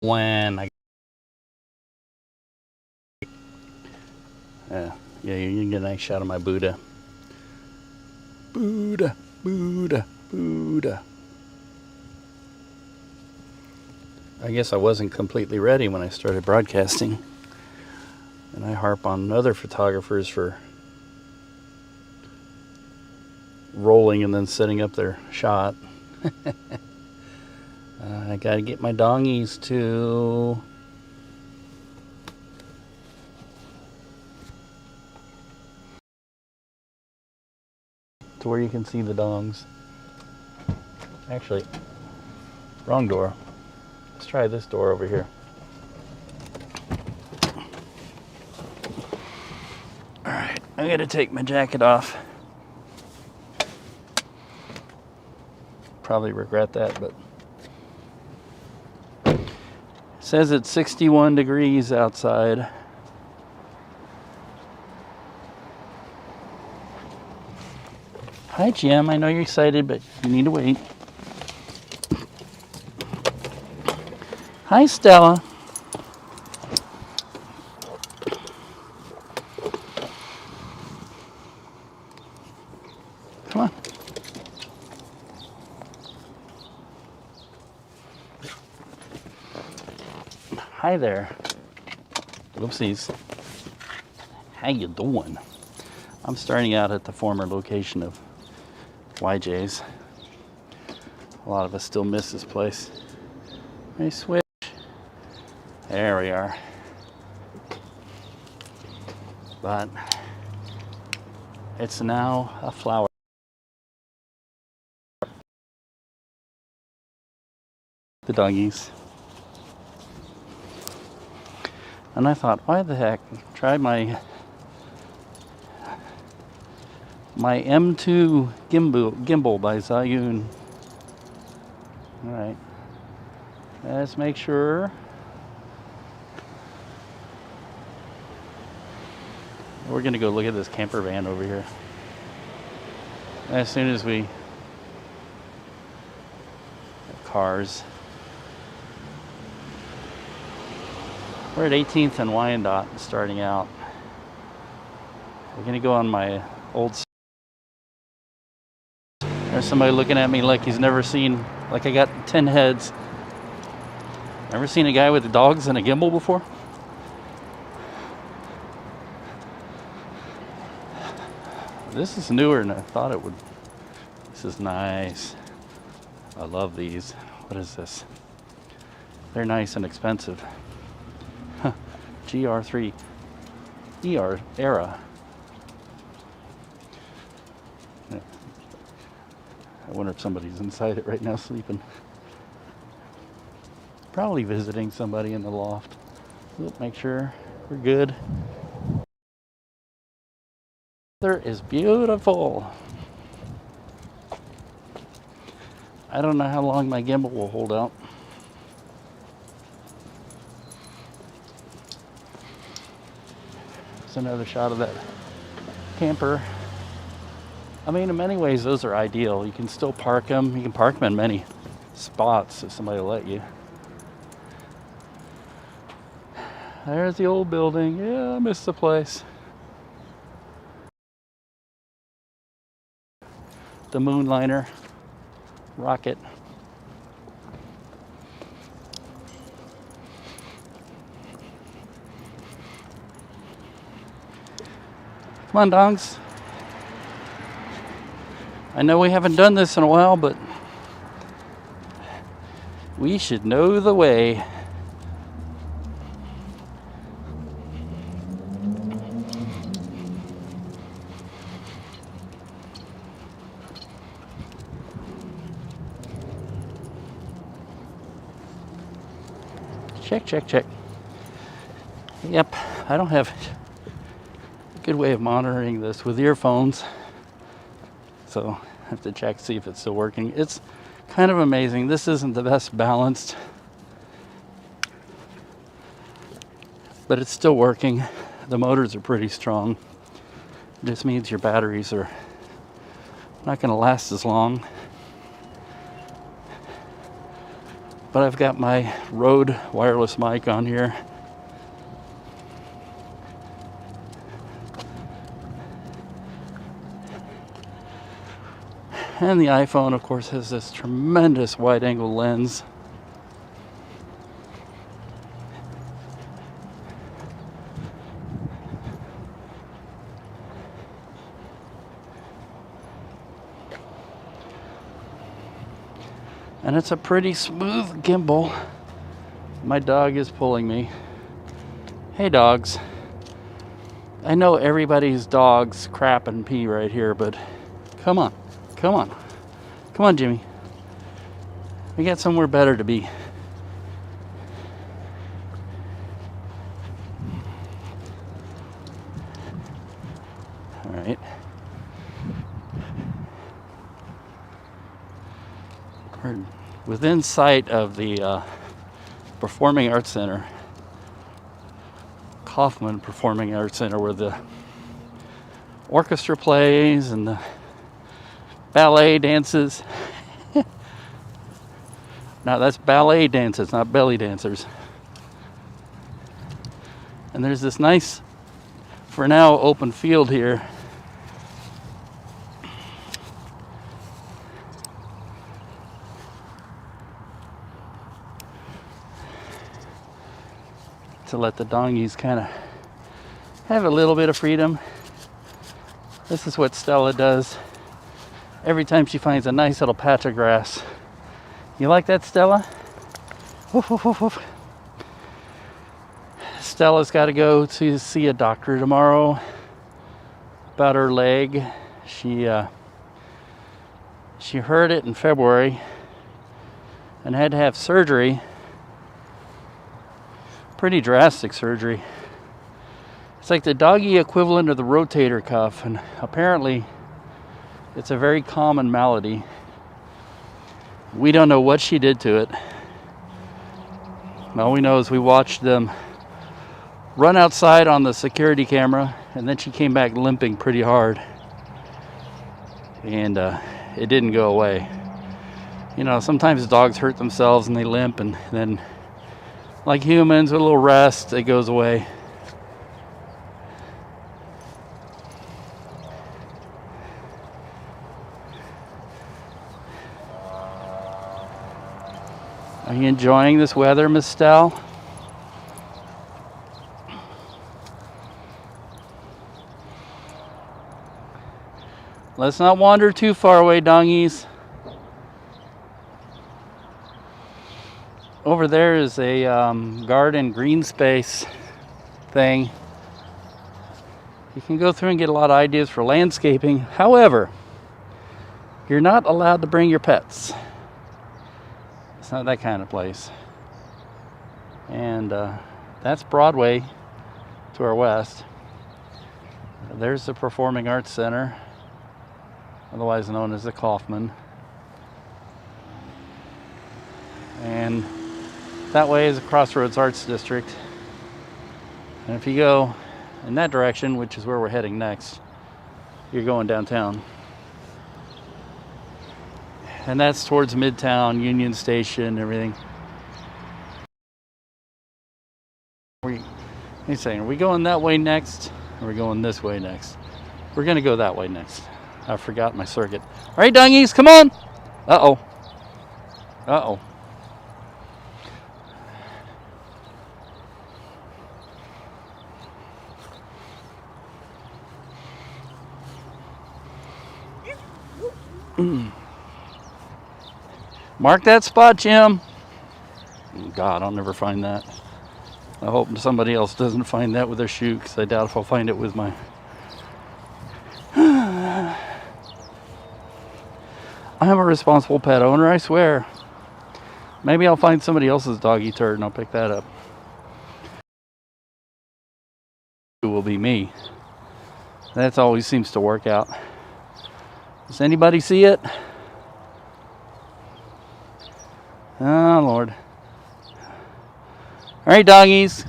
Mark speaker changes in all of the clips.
Speaker 1: when I yeah, you can get a nice shot of my Buddha. Buddha, Buddha, Buddha. I guess I wasn't completely ready when I started broadcasting. And I harp on other photographers for rolling and then setting up their shot. I gotta get my dongies to where you can see the dongs. Actually, wrong door. Let's try this door over here. Alright, I gotta take my jacket off. Probably regret that, but it says it's 61 degrees outside. Hi Jim, I know you're excited, but you need to wait. Hi Stella. Come on. Hi there. Oopsies. How you doing? I'm starting out at the former location of YJ's. A lot of us still miss this place. Hey, switch. There we are. But it's now a flower. The doggies. And I thought, why the heck? Try my M2 gimbal by Zhiyun. All right. Let's make sure. We're gonna go look at this camper van over here. As soon as we have cars. We're at 18th and Wyandotte starting out. We're gonna go on my old. There's somebody looking at me like he's never seen, like I got 10 heads. Ever seen a guy with dogs and a gimbal before? This is newer than I thought it would. This is nice. I love these. What is this? They're nice and expensive. Huh. GR3 ER era. I wonder if somebody's inside it right now sleeping. Probably visiting somebody in the loft. Make sure we're good. Weather is beautiful. I don't know how long my gimbal will hold out. There's another shot of that camper. I mean, in many ways, those are ideal. You can still park them. You can park them in many spots if somebody will let you. There's the old building. Yeah, I miss the place. The Moonliner rocket. Come on, dongs. I know we haven't done this in a while, but we should know the way. Check. Yep, I don't have a good way of monitoring this with earphones, so I have to check to see if it's still working. It's kind of amazing. This isn't the best balanced, but it's still working. The motors are pretty strong. This means your batteries are not going to last as long. But I've got my Rode wireless mic on here. And the iPhone, of course, has this tremendous wide-angle lens. And it's a pretty smooth gimbal. My dog is pulling me. Hey, dogs. I know everybody's dogs crap and pee right here, but come on. Come on. Come on, Jimmy. We got somewhere better to be. All right. We're within sight of the Performing Arts Center, Kaufman Performing Arts Center, where the orchestra plays and the ballet dances. Now that's ballet dances, not belly dancers. And there's this nice, for now, open field here. To let the dongies kind of have a little bit of freedom. This is what Stella does every time she finds a nice little patch of grass. You like that, Stella? Woof, woof, woof, woof. Stella's got to go to see a doctor tomorrow about her leg. She hurt it in February and had to have surgery. Pretty drastic surgery. It's like the doggy equivalent of the rotator cuff, and apparently it's a very common malady. We don't know what she did to it. All we know is we watched them run outside on the security camera, and then she came back limping pretty hard. And it didn't go away. You know, sometimes dogs hurt themselves and they limp, and then, like humans, with a little rest, it goes away. Are you enjoying this weather, Miss Stell? Let's not wander too far away, dongies. Over there is a garden green space thing. You can go through and get a lot of ideas for landscaping. However, you're not allowed to bring your pets. It's not that kind of place. And that's Broadway to our west. There's the Performing Arts Center, otherwise known as the Kaufman. And that way is the Crossroads Arts District. And if you go in that direction, which is where we're heading next, you're going downtown. And that's towards Midtown, Union Station, everything. He's saying, are we going that way next? Or are we going this way next? We're going to go that way next. I forgot my circuit. All right, dongies, come on. Uh-oh. Uh-oh. Mark that spot, Jim. God, I'll never find that. I hope somebody else doesn't find that with their shoe, because I doubt if I'll find it with my... I'm a responsible pet owner, I swear. Maybe I'll find somebody else's doggy turd and I'll pick that up. It will be me. That always seems to work out. Does anybody see it? Oh, Lord. All right, doggies.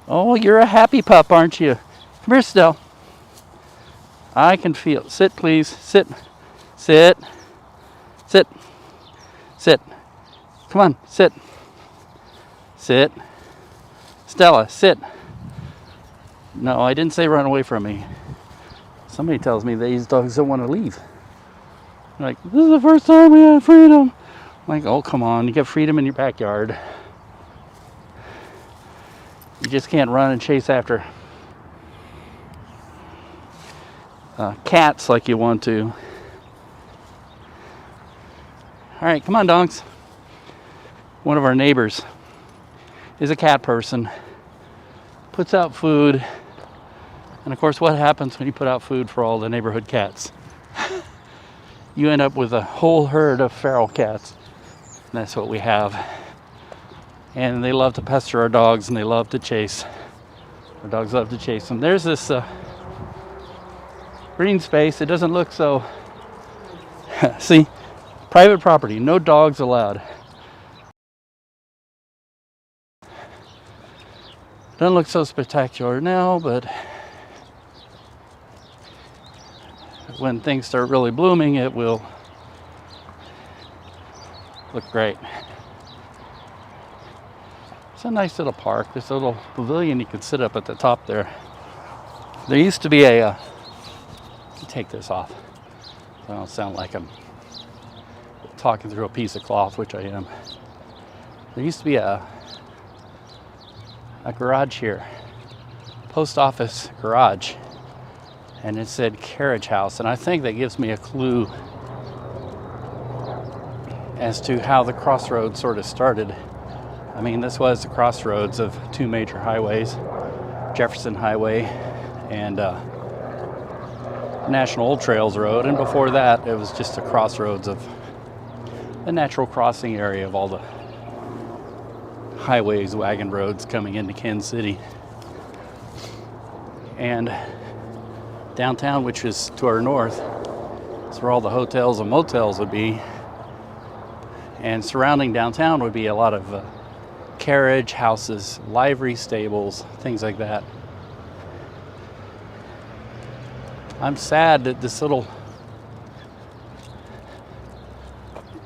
Speaker 1: Oh, you're a happy pup, aren't you? Come here, Stell. I can feel. Sit, please. Sit. Sit. Sit. Sit. Come on, sit. Sit. Stella, sit. No, I didn't say run away from me. Somebody tells me these dogs don't want to leave. They're like, this is the first time we had freedom. I'm like, oh, come on. You get freedom in your backyard. You just can't run and chase after cats like you want to. All right, come on, dogs. One of our neighbors is a cat person, puts out food, and of course what happens when you put out food for all the neighborhood cats? You end up with a whole herd of feral cats. And that's what we have. And they love to pester our dogs, and they love to chase. Our dogs love to chase them. There's this green space. It doesn't look so... See? Private property. No dogs allowed. Doesn't look so spectacular now, but when things start really blooming, it will look great. It's a nice little park. There's a little pavilion you can sit up at the top there. There used to be a... take this off. So I don't sound like I'm talking through a piece of cloth, which I am. There used to be a garage here, post office garage, and it said carriage house, and I think that gives me a clue as to how the crossroads sort of started. I mean, this was the crossroads of two major highways, Jefferson Highway and National Old Trails Road, and before that it was just a crossroads of the natural crossing area of all the highways, wagon roads coming into Kansas City. And downtown, which is to our north, is where all the hotels and motels would be. And surrounding downtown would be a lot of carriage houses, livery stables, things like that. I'm sad that this little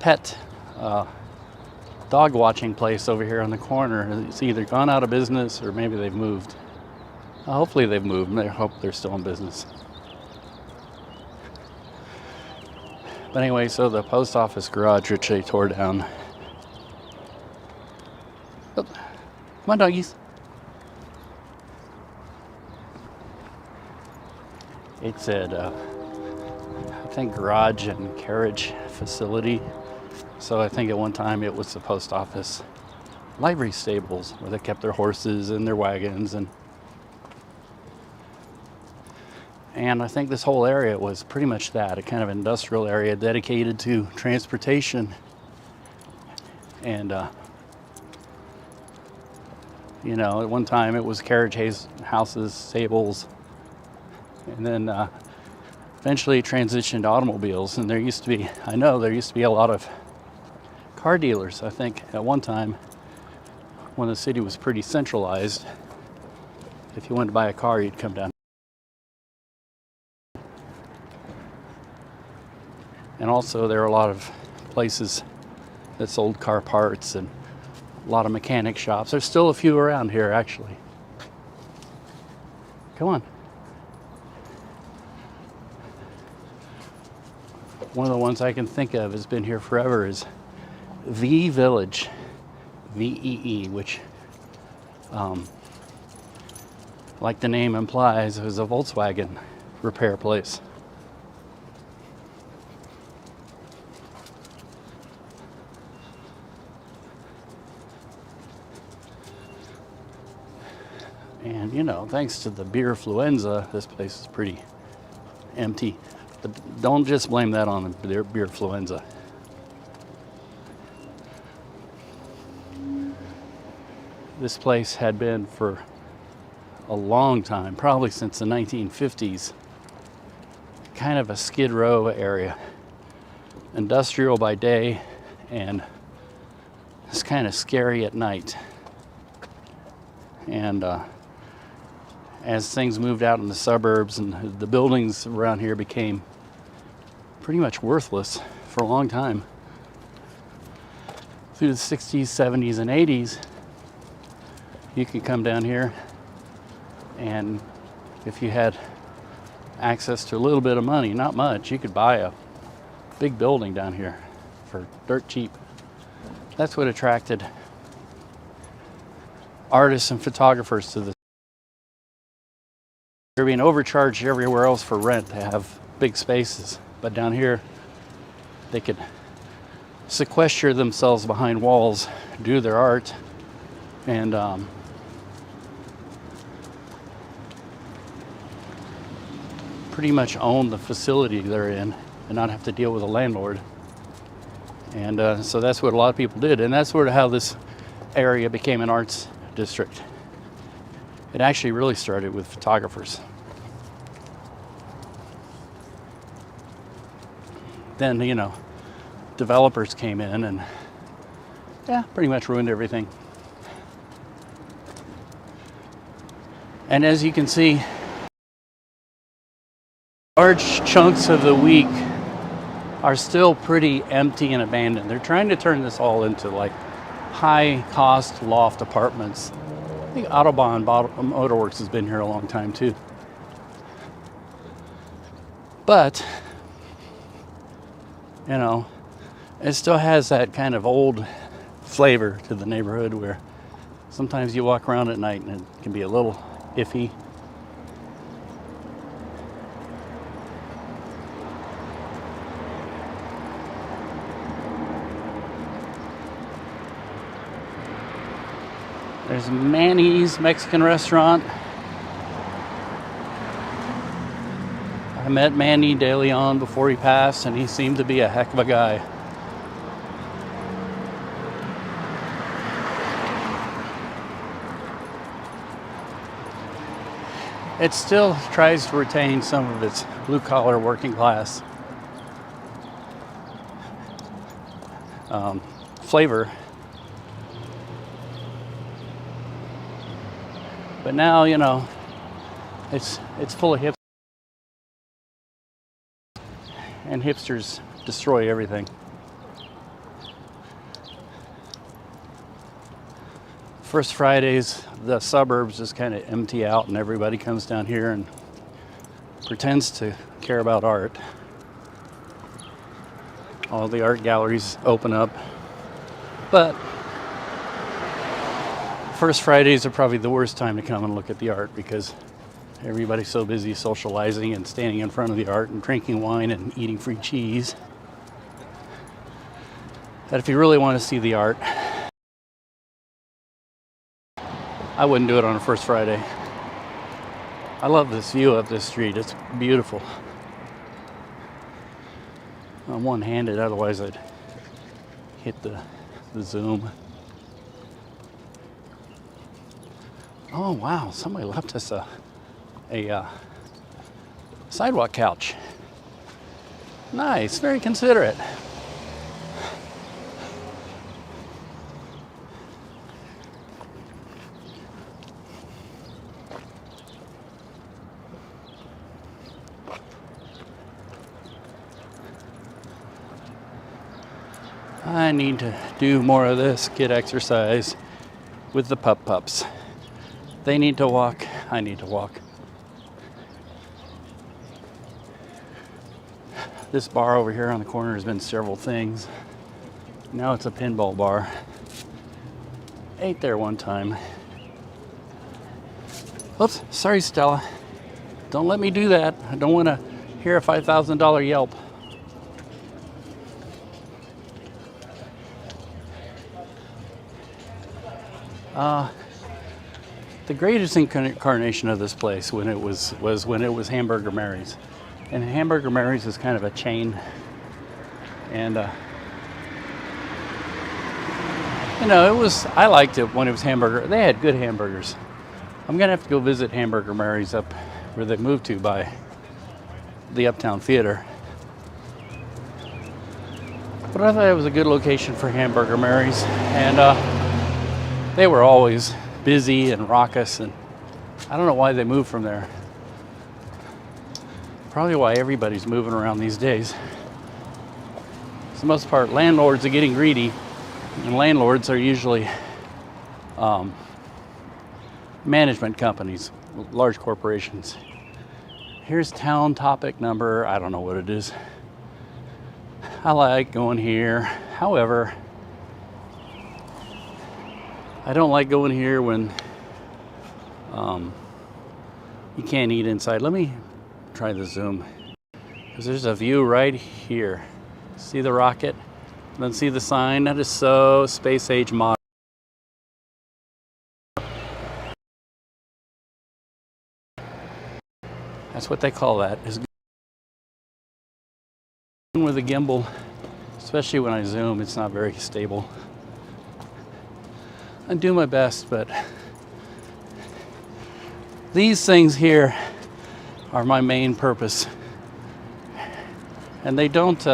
Speaker 1: pet dog watching place over here on the corner, it's either gone out of business or maybe they've moved. Hopefully they've moved, and I hope they're still in business. But anyway, so the post office garage, which they tore down. Oh, come on, doggies. It said, I think garage and carriage facility. So I think at one time it was the post office livery stables where they kept their horses and their wagons, and I think this whole area was pretty much that, a kind of industrial area dedicated to transportation. And you know, at one time it was carriage houses, stables, and then eventually transitioned to automobiles. And there used to be a lot of car dealers. I think at one time when the city was pretty centralized, if you wanted to buy a car, you'd come down. And also there were a lot of places that sold car parts and a lot of mechanic shops. There's still a few around here, actually. Come on. One of the ones I can think of has been here forever is V Village, VEE, which, like the name implies, it was a Volkswagen repair place. And you know, thanks to the beer influenza, this place is pretty empty. But don't just blame that on the beer influenza. This place had been for a long time, probably since the 1950s, kind of a Skid Row area. Industrial by day, and it's kind of scary at night. And as things moved out in the suburbs and the buildings around here became pretty much worthless for a long time. Through the 60s, 70s, and 80s, you could come down here, and if you had access to a little bit of money, not much, you could buy a big building down here for dirt cheap. That's what attracted artists and photographers to this. They're being overcharged everywhere else for rent to have big spaces, but down here they could sequester themselves behind walls, do their art, and pretty much own the facility they're in and not have to deal with a landlord. And so that's what a lot of people did, and that's sort of how this area became an arts district. It actually really started with photographers. Then, you know, developers came in and, yeah, pretty much ruined everything. And as you can see, large chunks of the week are still pretty empty and abandoned. They're trying to turn this all into like high-cost loft apartments. I think Autobahn Motorworks has been here a long time too. But, you know, it still has that kind of old flavor to the neighborhood where sometimes you walk around at night and it can be a little iffy. There's Manny's Mexican restaurant. I met Manny De Leon before he passed, and he seemed to be a heck of a guy. It still tries to retain some of its blue-collar working class flavor. But now, you know, it's full of hipsters, and hipsters destroy everything. First Fridays, the suburbs just kind of empty out, and everybody comes down here and pretends to care about art. All the art galleries open up, but First Fridays are probably the worst time to come and look at the art because everybody's so busy socializing and standing in front of the art and drinking wine and eating free cheese that if you really want to see the art, I wouldn't do it on a First Friday. I love this view of this street. It's beautiful. I'm one-handed, otherwise I'd hit the zoom. Oh wow, somebody left us a sidewalk couch. Nice, very considerate. I need to do more of this, get exercise with the pups. They need to walk, I need to walk. This bar over here on the corner has been several things. Now it's a pinball bar. Ate there one time. Oops, sorry Stella. Don't let me do that. I don't want to hear a $5,000 Yelp. The greatest incarnation of this place was when it was Hamburger Mary's. And Hamburger Mary's is kind of a chain. And, you know, I liked it when it was hamburger. They had good hamburgers. I'm going to have to go visit Hamburger Mary's up where they moved to by the Uptown Theater. But I thought it was a good location for Hamburger Mary's. And they were always busy and raucous, and I don't know why they moved from there. Probably why everybody's moving around these days. For the most part, landlords are getting greedy, and landlords are usually management companies, large corporations. Here's town topic number, I don't know what it is. I like going here. However, I don't like going here when you can't eat inside. Let me try the zoom, because there's a view right here. See the rocket? And then see the sign? That is so space age modern. That's what they call that. Is with a gimbal, especially when I zoom, it's not very stable. I do my best, but these things here are my main purpose, and they don't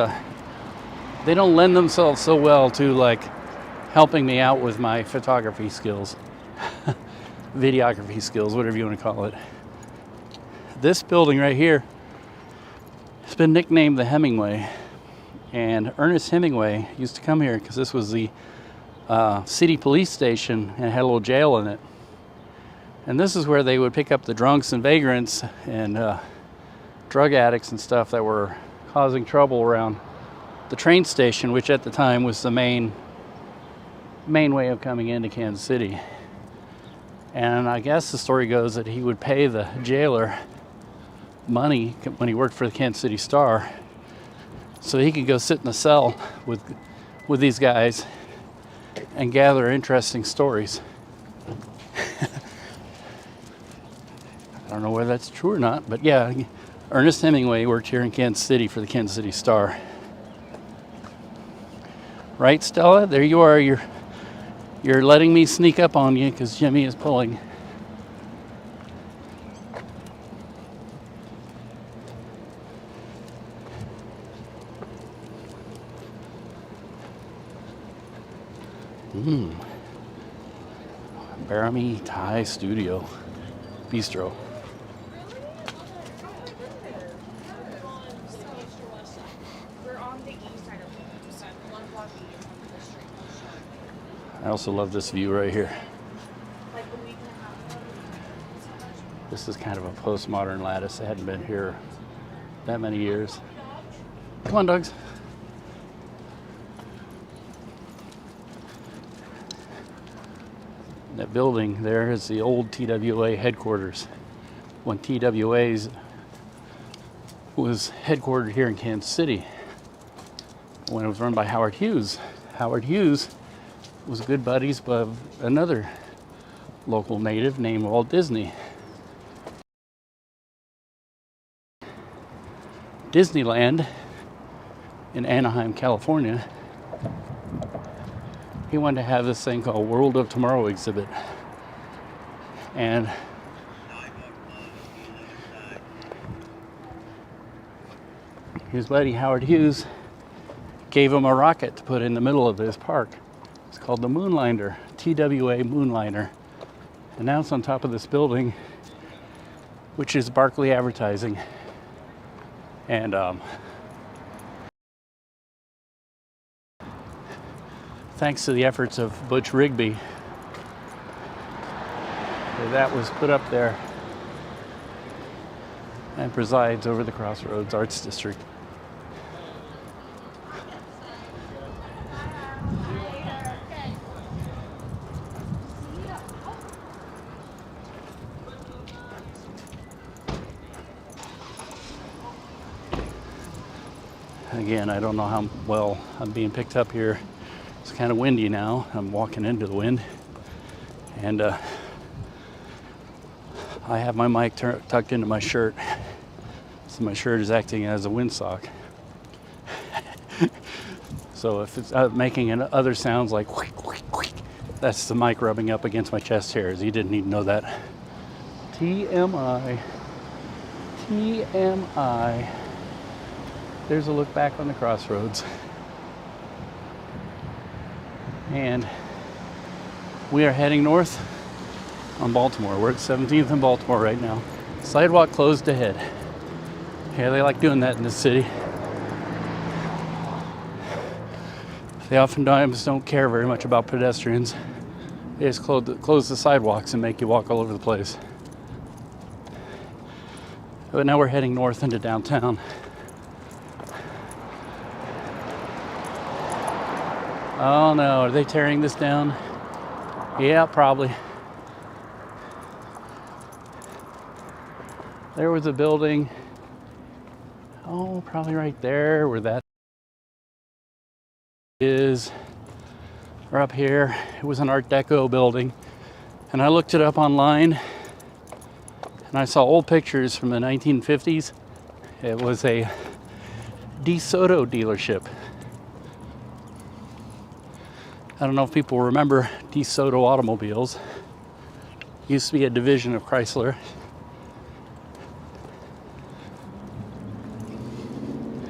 Speaker 1: lend themselves so well to like helping me out with my photography skills, videography skills, whatever you want to call it. This building right here has been nicknamed the Hemingway, and Ernest Hemingway used to come here because this was the city police station and had a little jail in it. And this is where they would pick up the drunks and vagrants and drug addicts and stuff that were causing trouble around the train station, which at the time was the main way of coming into Kansas City. And I guess the story goes that he would pay the jailer money when he worked for the Kansas City Star, so he could go sit in the cell with these guys and gather interesting stories. I don't know whether that's true or not, but yeah, Ernest Hemingway worked here in Kansas City for the Kansas City Star. Right, Stella? There you are. You're letting me sneak up on you because Jimmy is pulling. Barami Thai Studio Bistro. I also love this view right here. This is kind of a postmodern lattice. I hadn't been here that many years. Come on, dogs. That building there is the old TWA headquarters. When TWA's was headquartered here in Kansas City, when it was run by Howard Hughes. Howard Hughes was good buddies with another local native named Walt Disney. Disneyland in Anaheim, California, he wanted to have this thing called World of Tomorrow exhibit. And his buddy Howard Hughes gave him a rocket to put in the middle of his park. It's called the Moonliner, TWA Moonliner. And now it's on top of this building, which is Barkley Advertising. And thanks to the efforts of Butch Rigby, that was put up there and presides over the Crossroads Arts District. Again, I don't know how well I'm being picked up here. It's kind of windy now. I'm walking into the wind. And I have my mic tucked into my shirt. So my shirt is acting as a windsock. So if it's making other sounds like that's the mic rubbing up against my chest hairs. You didn't need to know that. TMI. TMI. There's a look back on the Crossroads. And we are heading north on Baltimore. We're at 17th and Baltimore right now. Sidewalk closed ahead. Yeah, they like doing that in this city. They oftentimes don't care very much about pedestrians. They just close the sidewalks and make you walk all over the place. But now we're heading north into downtown. Oh no, are they tearing this down? Yeah, probably. There was a building. Oh, probably right there where that is. Or up here. It was an Art Deco building. And I looked it up online and I saw old pictures from the 1950s. It was a DeSoto dealership. I don't know if people remember DeSoto automobiles. It used to be a division of Chrysler.